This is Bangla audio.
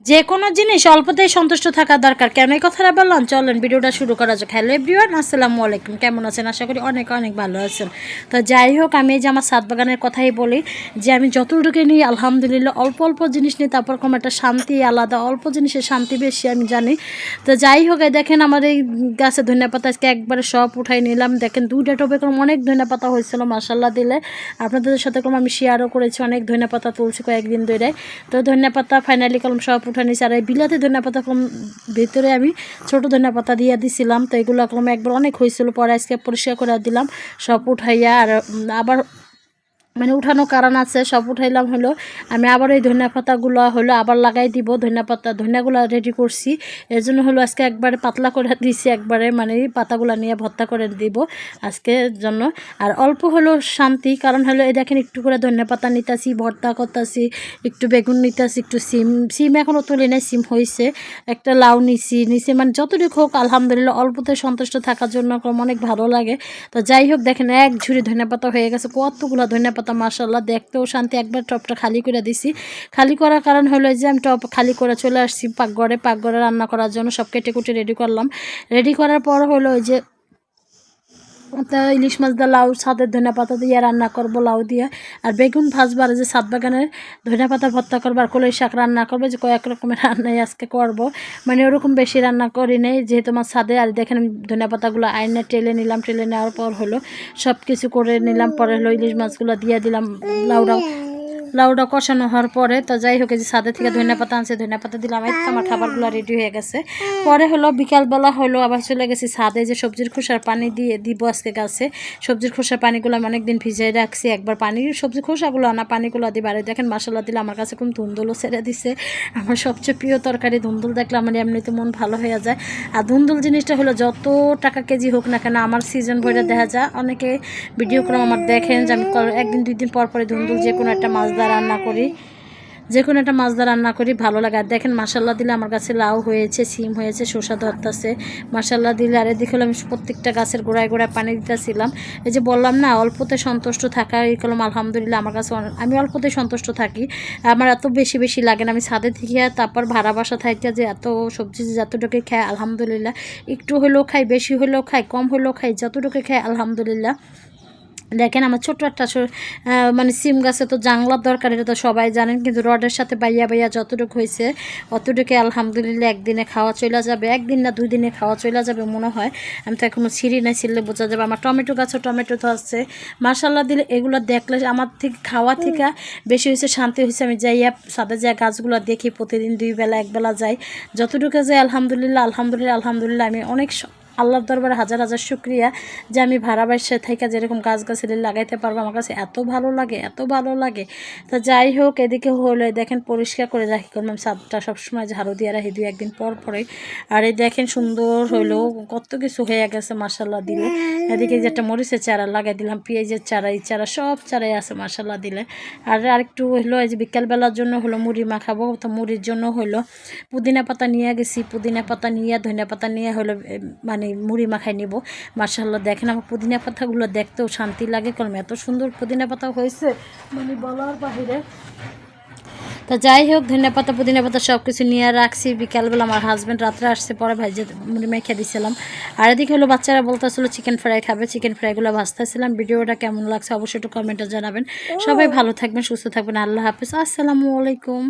যে কোনো জিনিস অল্পতেই সন্তুষ্ট থাকা দরকার। কেন এই কথাটা বললাম, চলেন ভিডিওটা শুরু করা যাক। হ্যালো এভরিওয়ান, আসসালামু আলাইকুম। কেমন আছেন? আশা করি অনেক অনেক ভালো আছেন। তো যাই হোক, আমি এই যে আমার ছাদ বাগানের কথাই বলি যে আমি যতটুকু নিই আলহামদুলিল্লাহ, অল্প অল্প জিনিস নিই, তারপর কোনো একটা শান্তি আলাদা, অল্প জিনিসের শান্তি বেশি আমি জানি। তো যাই হোক, এই দেখেন আমার এই গাছে ধনিয়া পাতা আজকে একবারে সব উঠাই নিলাম। দেখেন দুইটা টবে কোনো অনেক ধনিয়া পাতা হয়েছিল মাশাল্লাহ দিলে। আপনাদের সাথে কোনো আমি শেয়ারও করেছি, অনেক ধনিয়া পাতা তুলছি কয়েকদিন ধরে। তো ধনিয়া পাতা ফাইনালি কলম সব উঠে নিয়েছি। আর এই বিলাতি ধনিয়া পাতা কলম ভিতরে আমি ছোটো ধনিয়া পাতা দিয়ে দিছিলাম। তো এগুলো কলম একবার অনেক হয়েছিল, পরে আজকে পরিষ্কার করে দিলাম সব উঠাইয়া। আর আবার মানে উঠানো কারণ আছে, সব উঠাইলাম হলো আমি আবার এই ধনিয়া পাতাগুলো হলো আবার লাগাই দিব। ধনিয়া পাতা ধনিয়াগুলো রেডি করছি, এর জন্য হলো আজকে একবারে পাতলা করে দিয়েছি, একবারে মানে পাতাগুলো নিয়ে ভর্তা করে দিব আজকের জন্য। আর অল্প হলো শান্তি, কারণ হলো এই দেখেন একটু করে ধনিয়া পাতা নিতেছি, ভর্তা করতেছি, একটু বেগুন নিতেছি, একটু সিম এখনও তুলি নাই, সিম হয়েছে, একটা লাউ নিচে মানে যতটুকু হোক আলহামদুলিল্লাহ অল্পতে সন্তুষ্ট থাকার জন্য অনেক ভালো লাগে। তো যাই হোক, দেখেন এক ঝুড়ি ধনিয়া পাতা হয়ে গেছে, কতগুলো ধনিয়া পাতা মাশাআল্লাহ, দেখতেও শান্তি। একবার টপটা খালি করে দিছি, খালি করার কারণ হলো যে আমি টপ খালি করে চলে আসছি পাকঘরে রান্না করার জন্য সব কেটে কুটে রেডি করলাম। রেডি করার পর হলো ওই যে তা ইলিশ মাছ দিয়ে লাউ ছাদের ধনিয়া পাতা দিয়ে রান্না করবো, লাউ দিয়ে। আর বেগুন ভাজবো, আর যে ছাদ বাগানের ধনিয়া পাতা ভর্তা করবো, আর কলই শাক রান্না করবো। যে কয়েক রকমের রান্নাই আজকে করবো, মানে ওরকম বেশি রান্না করি নেই যেহেতু আমার ছাদে। আর দেখেন ধনিয়া পাতাগুলো আইনে টেলে নিলাম, টেলে নেওয়ার পর হলো সব কিছু করে নিলাম। পরে হলো ইলিশ মাছগুলো দিয়ে দিলাম, লাউটা কষানো হওয়ার পরে। তো যাই হোক, যে ছাদে থেকে ধনিয়া পাতা আনছে, ধনিয়া পাতা দিলাম। এই তো আমার খাবারগুলো রেডি হয়ে গেছে। পরে হলো বিকালবেলা হলো আবার চলে গেছি ছাদে, যে সবজির খোসার পানি দিয়ে দিব আজকে গাছে। সবজির খোসার পানিগুলো আমি অনেকদিন ভিজিয়ে রাখছি, একবার পানির সবজির খোসাগুলো না পানিগুলো দিই। আর দেখেন মাসাল্লাহ দিলে আমার কাছে কোন ধুন্দুলও ছেড়ে দিছে। আমার সবচেয়ে প্রিয় তরকারি ধুন্দুল, দেখলে আমার এমনিতে মন ভালো হয়ে যায়। আর ধুন্দুল জিনিসটা হলো যত টাকা কেজি হোক না কেন, আমার সিজন ভরে দেখা যায়। অনেকে ভিডিও করে আমার দেখেন যে আমি একদিন দুই দিন পর পরে ধুন্দুল যে কোনো একটা মাছ দিয়ে রান্না করি, ভালো লাগে। আর দেখেন মাসাল্লাহ দিলে আমার কাছে লাউ হয়েছে, সিম হয়েছে, শসা ধরতেছে মাসাল্লাহ দিলে। আর এদিকে হলো আমি প্রত্যেকটা গাছের গোড়ায় গোড়ায় পানি দিতেছিলাম। এই যে বললাম না, অল্পতে সন্তুষ্ট থাকা, এই কলম আলহামদুলিল্লাহ আমার কাছে আমি অল্পতে সন্তুষ্ট থাকি। আমার এত বেশি বেশি লাগে না। আমি ছাদে থেকে তারপর ভাড়া বাসা থাকতে যে এত সবজি যতটুকু খাই আলহামদুলিল্লাহ, একটু হলেও খাই, বেশি হলেও খাই, কম হলেও খাই, যতটুকু খাই আলহামদুলিল্লাহ। দেখেন আমার ছোট্ট একটা মানে সিম গাছে তো জাংলার দরকার, এটা তো সবাই জানেন, কিন্তু রডের সাথে বাইয়া যতটুকু হয়েছে অতটুকু আলহামদুলিল্লাহ একদিনে খাওয়া চলে যাবে, একদিন না দুই দিনে খাওয়া চলে যাবে মনে হয়। আমি তো এখনও ছিঁড়ি নাই, ছিঁড়লে বোঝা যাবে। আমার টমেটো গাছও টমেটো তো আছে মাশাল্লাহ দিলে। এগুলো দেখলে আমার থেকে খাওয়া থেকে বেশি হয়েছে শান্তি হয়েছে। আমি যাইয়া সাথে যাই গাছগুলো দেখি, প্রতিদিন দুই বেলা একবেলা যাই, যতটুকু যাই আলহামদুলিল্লাহ আমি অনেক আল্লাহর দরবারে হাজার হাজার শুক্রিয়া যে আমি ভাড়া বাসায় থেকে যেরকম গাছগাছালি লাগাইতে পারবো। আমার কাছে এত ভালো লাগে। তা যাই হোক, এদিকে হলো দেখেন পরিষ্কার করে রাখি করলাম, ছাদটা সবসময় ঝাড়ু দিয়ে রাখি দুই একদিন পর পরে। আর এই দেখেন সুন্দর হইলো, কত কিছু হয়ে গেছে মাশাল্লাহ দিলে। এদিকে যে একটা মরিচের চারা লাগাই দিলাম, পেঁয়াজের চারা, এই চারা সব চারাই আছে মাশাল্লাহ দিলে। আর আরেকটু হলো এই যে বিকালবেলার জন্য হলো মুড়ি মাখাবো, তো মুড়ির জন্য হলো পুদিনা পাতা নিয়ে গেছি, পুদিনা পাতা নিয়ে ধনিয়া পাতা নিয়ে হলো মানে মুড়ি মাখাই নিব। মাশাআল্লাহ দেখেন আমার পুদিনা পাতাগুলো দেখতেও শান্তি লাগে, কারণ এত সুন্দর পুদিনা পাতা হয়েছে মানে বলার বাহিরে। তা যাই হোক, ধনিয়া পাতা পুদিনা পাতা সব কিছু নিয়ে রাখছি। বিকালবেলা আমার হাজব্যান্ড রাত্রে আসছে, পরে ভাইজে মুড়ি মেখে দিয়েছিলাম। আর এদিকে হলো বাচ্চারা বলতেছিল চিকেন ফ্রাই খাবে, চিকেন ফ্রাইগুলো ভাজতেছিলাম। ভিডিওটা কেমন লাগছে অবশ্যই একটু কমেন্টে জানাবেন। সবাই ভালো থাকবেন, সুস্থ থাকবেন। আল্লাহ হাফেজ, আসসালামু আলাইকুম।